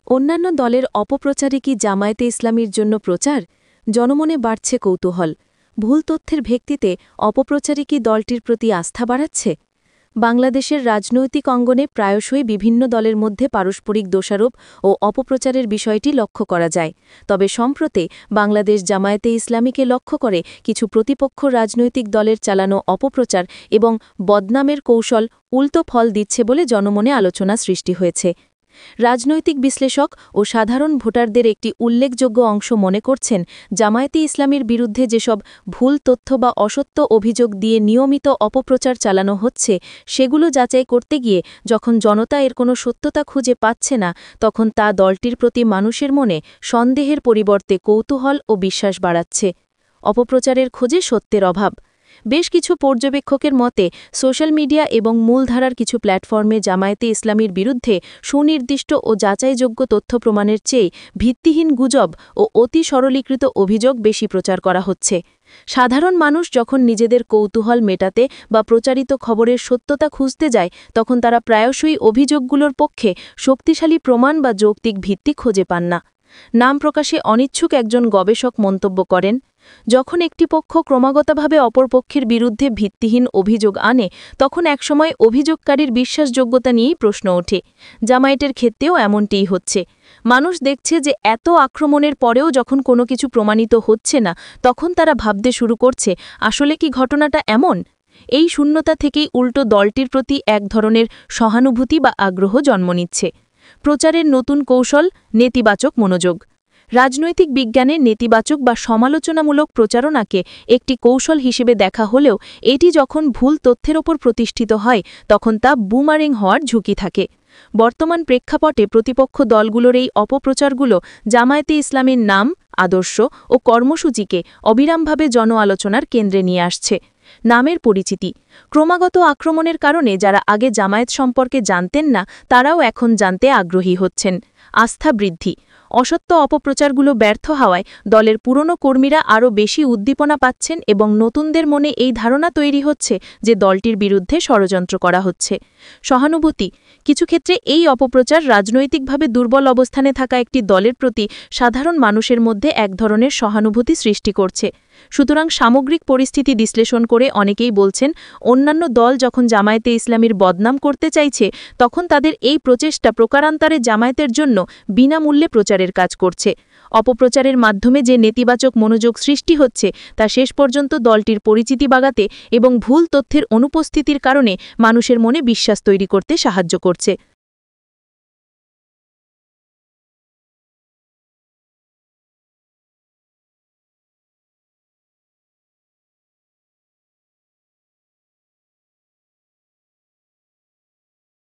অন্যান্য দলের অপপ্রচারে কি জামায়াতে ইসলামীর জন্য প্রচার? জনমনে বাড়ছে কৌতূহল। ভুল তথ্যের ভিত্তিতে অপপ্রচারে কি দলটির প্রতি আস্থা বাড়াচ্ছে? বাংলাদেশের রাজনৈতিক অঙ্গনে প্রায়শই বিভিন্ন দলের মধ্যে পারস্পরিক দোষারোপ ও অপপ্রচারের বিষয়টি লক্ষ্য করা যায়। তবে সম্প্রতি বাংলাদেশ জামায়াতে ইসলামীকে লক্ষ্য করে কিছু প্রতিপক্ষ রাজনৈতিক দলের চালানো অপপ্রচার এবং বদনামের কৌশল উল্টো ফল দিচ্ছে বলে জনমনে আলোচনা সৃষ্টি হয়েছে। রাজনৈতিক বিশ্লেষক ও সাধারণ ভোটারদের একটি উল্লেখযোগ্য অংশ মনে করছেন, জামায়াতে ইসলামীর বিরুদ্ধে যেসব ভুল তথ্য বা অসত্য অভিযোগ দিয়ে নিয়মিত অপপ্রচার চালানো হচ্ছে, সেগুলো যাচাই করতে গিয়ে যখন জনতা এর কোনো সত্যতা খুঁজে পাচ্ছে না, তখন তা দলটির প্রতি মানুষের মনে সন্দেহের পরিবর্তে কৌতূহল ও বিশ্বাস বাড়াচ্ছে। অপপ্রচারের খোঁজে সত্যের অভাব। বেশ কিছু পর্যবেক্ষকের মতে সোশ্যাল মিডিয়া এবং মূলধারার কিছু প্ল্যাটফর্মে জামায়াতে ইসলামীর বিরুদ্ধে সুনির্দিষ্ট ও যাচাইযোগ্য তথ্য প্রমাণের চেয়ে ভিত্তিহীন গুজব ও অতি সরলীকৃত অভিযোগ বেশি প্রচার করা হচ্ছে। সাধারণ মানুষ যখন নিজেদের কৌতূহল মেটাতে বা প্রচারিত খবরের সত্যতা খুঁজতে যায়, তখন তারা প্রায়শই অভিযোগগুলোর পক্ষে শক্তিশালী প্রমাণ বা যৌক্তিক ভিত্তি খুঁজে পান না। নাম প্রকাশে অনিচ্ছুক একজন গবেষক মন্তব্য করেন, যখন একটি পক্ষ ক্রমাগতভাবে অপর পক্ষের বিরুদ্ধে ভিত্তিহীন অভিযোগ আনে, তখন একসময় অভিযোগকারীর বিশ্বাসযোগ্যতা নিয়েই প্রশ্ন ওঠে। জামায়াতের ক্ষেত্রেও এমনটিই হচ্ছে। মানুষ দেখছে যে এত আক্রমণের পরেও যখন কোনো কিছু প্রমাণিত হচ্ছে না, তখন তারা ভাবতে শুরু করছে, আসলে কি ঘটনাটা এমন? এই শূন্যতা থেকেই উল্টো দলটির প্রতি এক ধরনের সহানুভূতি বা আগ্রহ জন্ম নিচ্ছে। প্রচারের নতুন কৌশল, নেতিবাচক মনোযোগ। রাজনৈতিক বিজ্ঞানে নেতিবাচক বা সমালোচনামূলক প্রচারণাকে একটি কৌশল হিসেবে দেখা হলেও এটি যখন ভুল তথ্যের ওপর প্রতিষ্ঠিত হয়, তখন তা বুমারিং হওয়ার ঝুঁকি থাকে। বর্তমান প্রেক্ষাপটে প্রতিপক্ষ দলগুলোর এই অপপ্রচারগুলো জামায়াতে ইসলামীর নাম, আদর্শ ও কর্মসূচিকে অবিরামভাবে জন আলোচনার কেন্দ্রে নিয়ে আসছে। নামের পরিচিতি। ক্রমাগত আক্রমণের কারণে যারা আগে জামায়াত সম্পর্কে জানতেন না, তারাও এখন জানতে আগ্রহী হচ্ছেন। আস্থা বৃদ্ধি। অসত্য অপপ্রচারগুলো ব্যর্থ হওয়ায় দলের পুরনো কর্মীরা আরও বেশি উদ্দীপনা পাচ্ছেন এবং নতুনদের মনে এই ধারণা তৈরি হচ্ছে যে দলটির বিরুদ্ধে ষড়যন্ত্র করা হচ্ছে। সহানুভূতি। কিছু ক্ষেত্রে এই অপপ্রচার রাজনৈতিকভাবে দুর্বল অবস্থানে থাকা একটি দলের প্রতি সাধারণ মানুষের মধ্যে এক ধরনের সহানুভূতি সৃষ্টি করছে। সুতরাং সামগ্রিক পরিস্থিতি বিশ্লেষণ করে অনেকেই বলছেন, অন্যান্য দল যখন জামায়াতে ইসলামীর বদনাম করতে চাইছে, তখন তাদের এই প্রচেষ্টা প্রকারান্তরে জামায়াতের জন্য বিনামূল্যে প্রচারের কাজ করছে। অপপ্রচারের মাধ্যমে যে নেতিবাচক মনোযোগ সৃষ্টি হচ্ছে, তা শেষ পর্যন্ত দলটির পরিচিতি বাগাতে এবং ভুল তথ্যের অনুপস্থিতির কারণে মানুষের মনে বিশ্বাস তৈরি করতে সাহায্য করছে।